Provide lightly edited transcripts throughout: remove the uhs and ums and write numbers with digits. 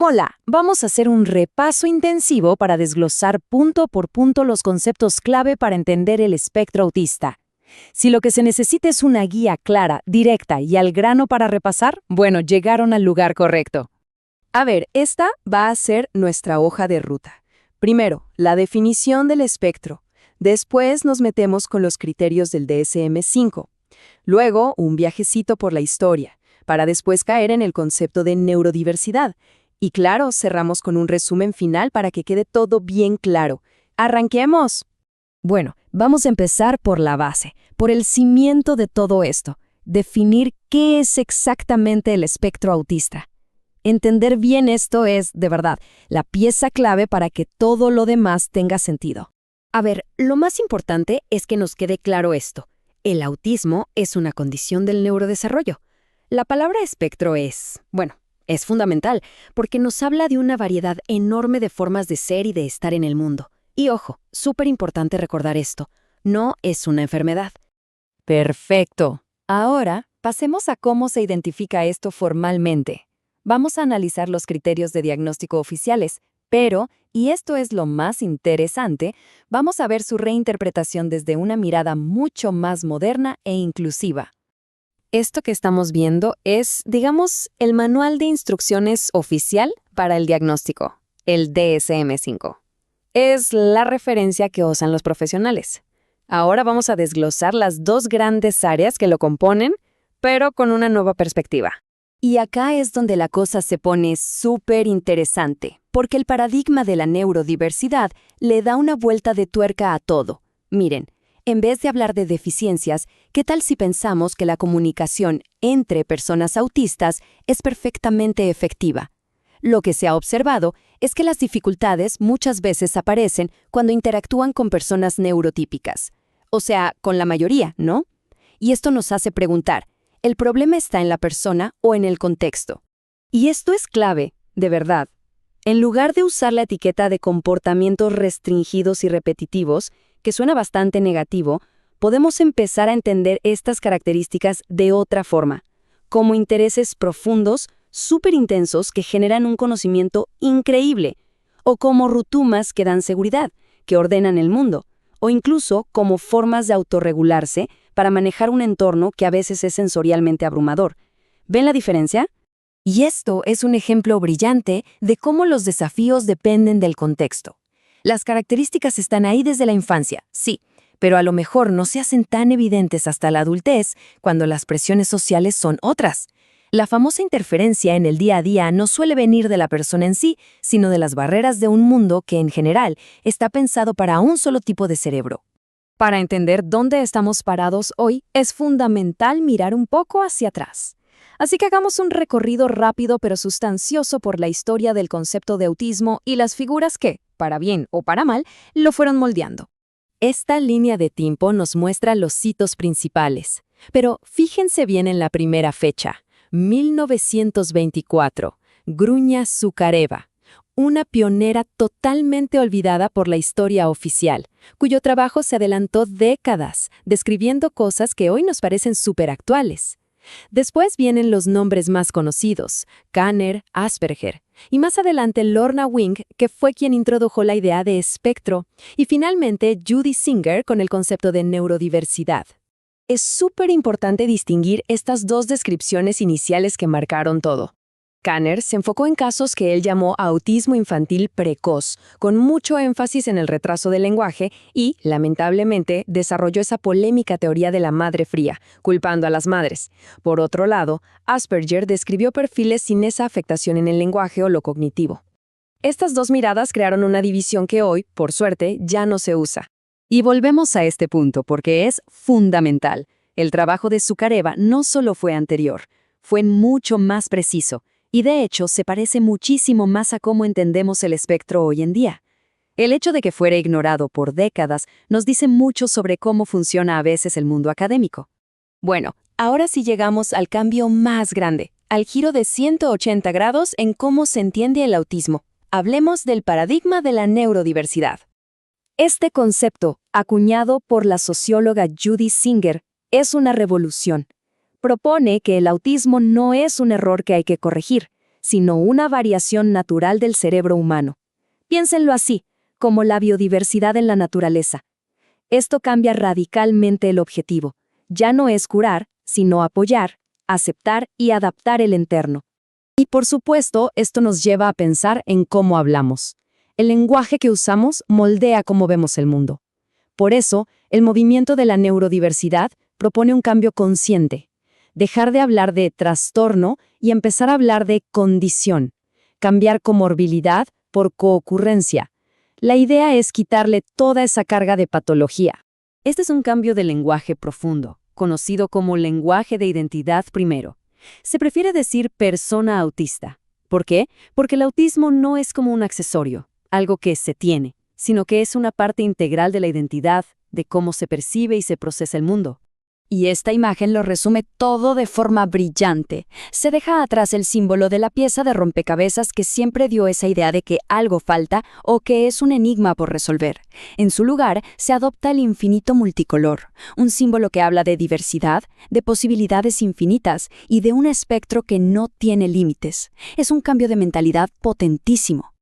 Hola, vamos a hacer un repaso intensivo para desglosar punto por punto los conceptos clave para entender el espectro autista. Si lo que se necesita es una guía clara, directa y al grano para repasar, bueno, llegaron al lugar correcto. A ver, esta va a ser nuestra hoja de ruta. Primero, la definición del espectro. Después nos metemos con los criterios del DSM-5. Luego, un viajecito por la historia, para después caer en el concepto de neurodiversidad. Y claro, cerramos con un resumen final para que quede todo bien claro. ¡Arranquemos! Bueno, vamos a empezar por la base, por el cimiento de todo esto. Definir qué es exactamente el espectro autista. Entender bien esto es, de verdad, la pieza clave para que todo lo demás tenga sentido. A ver, lo más importante es que nos quede claro esto. El autismo es una condición del neurodesarrollo. La palabra espectro es fundamental, porque nos habla de una variedad enorme de formas de ser y de estar en el mundo. Y ojo, súper importante recordar esto, no es una enfermedad. Perfecto. Ahora, pasemos a cómo se identifica esto formalmente. Vamos a analizar los criterios de diagnóstico oficiales, pero, y esto es lo más interesante, vamos a ver su reinterpretación desde una mirada mucho más moderna e inclusiva. Esto que estamos viendo es, digamos, el manual de instrucciones oficial para el diagnóstico, el DSM-5. Es la referencia que usan los profesionales. Ahora vamos a desglosar las dos grandes áreas que lo componen, pero con una nueva perspectiva. Y acá es donde la cosa se pone súper interesante, porque el paradigma de la neurodiversidad le da una vuelta de tuerca a todo. Miren, en vez de hablar de deficiencias, ¿qué tal si pensamos que la comunicación entre personas autistas es perfectamente efectiva? Lo que se ha observado es que las dificultades muchas veces aparecen cuando interactúan con personas neurotípicas. O sea, con la mayoría, ¿no? Y esto nos hace preguntar, ¿el problema está en la persona o en el contexto? Y esto es clave, de verdad. En lugar de usar la etiqueta de comportamientos restringidos y repetitivos, que suena bastante negativo, podemos empezar a entender estas características de otra forma, como intereses profundos, súper intensos que generan un conocimiento increíble, o como rutumas que dan seguridad, que ordenan el mundo, o incluso como formas de autorregularse para manejar un entorno que a veces es sensorialmente abrumador. ¿Ven la diferencia? Y esto es un ejemplo brillante de cómo los desafíos dependen del contexto. Las características están ahí desde la infancia, sí, pero a lo mejor no se hacen tan evidentes hasta la adultez cuando las presiones sociales son otras. La famosa interferencia en el día a día no suele venir de la persona en sí, sino de las barreras de un mundo que, en general, está pensado para un solo tipo de cerebro. Para entender dónde estamos parados hoy, es fundamental mirar un poco hacia atrás. Así que hagamos un recorrido rápido pero sustancioso por la historia del concepto de autismo y las figuras que, para bien o para mal, lo fueron moldeando. Esta línea de tiempo nos muestra los hitos principales, pero fíjense bien en la primera fecha, 1924, Grunya Zuccareva, una pionera totalmente olvidada por la historia oficial, cuyo trabajo se adelantó décadas, describiendo cosas que hoy nos parecen súper actuales. Después vienen los nombres más conocidos, Kanner, Asperger, y más adelante Lorna Wing, que fue quien introdujo la idea de espectro, y finalmente Judy Singer con el concepto de neurodiversidad. Es súper importante distinguir estas dos descripciones iniciales que marcaron todo. Kanner se enfocó en casos que él llamó autismo infantil precoz, con mucho énfasis en el retraso del lenguaje y, lamentablemente, desarrolló esa polémica teoría de la madre fría, culpando a las madres. Por otro lado, Asperger describió perfiles sin esa afectación en el lenguaje o lo cognitivo. Estas dos miradas crearon una división que hoy, por suerte, ya no se usa. Y volvemos a este punto porque es fundamental. El trabajo de Zuccareva no solo fue anterior, fue mucho más preciso. Y de hecho, se parece muchísimo más a cómo entendemos el espectro hoy en día. El hecho de que fuera ignorado por décadas nos dice mucho sobre cómo funciona a veces el mundo académico. Bueno, ahora sí llegamos al cambio más grande, al giro de 180 grados en cómo se entiende el autismo. Hablemos del paradigma de la neurodiversidad. Este concepto, acuñado por la socióloga Judy Singer, es una revolución. Propone que el autismo no es un error que hay que corregir, sino una variación natural del cerebro humano. Piénsenlo así, como la biodiversidad en la naturaleza. Esto cambia radicalmente el objetivo. Ya no es curar, sino apoyar, aceptar y adaptar el entorno. Y por supuesto, esto nos lleva a pensar en cómo hablamos. El lenguaje que usamos moldea cómo vemos el mundo. Por eso, el movimiento de la neurodiversidad propone un cambio consciente. Dejar de hablar de trastorno y empezar a hablar de condición. Cambiar comorbilidad por coocurrencia. La idea es quitarle toda esa carga de patología. Este es un cambio de lenguaje profundo, conocido como lenguaje de identidad primero. Se prefiere decir persona autista. ¿Por qué? Porque el autismo no es como un accesorio, algo que se tiene, sino que es una parte integral de la identidad, de cómo se percibe y se procesa el mundo. Y esta imagen lo resume todo de forma brillante. Se deja atrás el símbolo de la pieza de rompecabezas que siempre dio esa idea de que algo falta o que es un enigma por resolver. En su lugar, se adopta el infinito multicolor, un símbolo que habla de diversidad, de posibilidades infinitas y de un espectro que no tiene límites. Es un cambio de mentalidad potentísimo.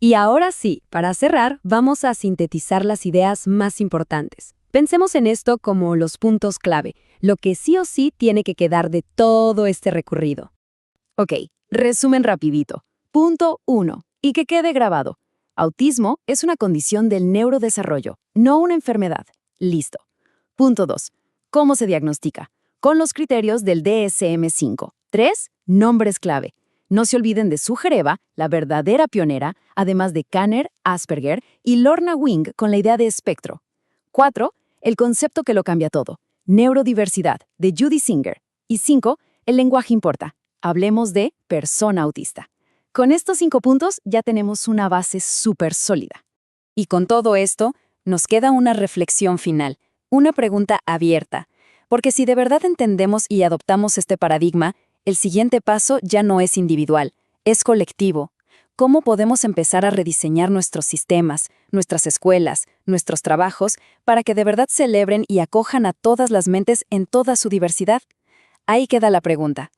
Y ahora sí, para cerrar, vamos a sintetizar las ideas más importantes. Pensemos en esto como los puntos clave, lo que sí o sí tiene que quedar de todo este recorrido. Ok, resumen rapidito. Punto 1. Y que quede grabado. Autismo es una condición del neurodesarrollo, no una enfermedad. Listo. Punto 2. ¿Cómo se diagnostica? Con los criterios del DSM-5. 3. Nombres clave. No se olviden de Sugereva, la verdadera pionera, además de Kanner, Asperger y Lorna Wing con la idea de espectro. 4. El concepto que lo cambia todo. Neurodiversidad, de Judy Singer. Y 5. El lenguaje importa. Hablemos de persona autista. Con estos 5 puntos ya tenemos una base súper sólida. Y con todo esto, nos queda una reflexión final, una pregunta abierta. Porque si de verdad entendemos y adoptamos este paradigma, el siguiente paso ya no es individual, es colectivo. ¿Cómo podemos empezar a rediseñar nuestros sistemas, nuestras escuelas, nuestros trabajos, para que de verdad celebren y acojan a todas las mentes en toda su diversidad? Ahí queda la pregunta.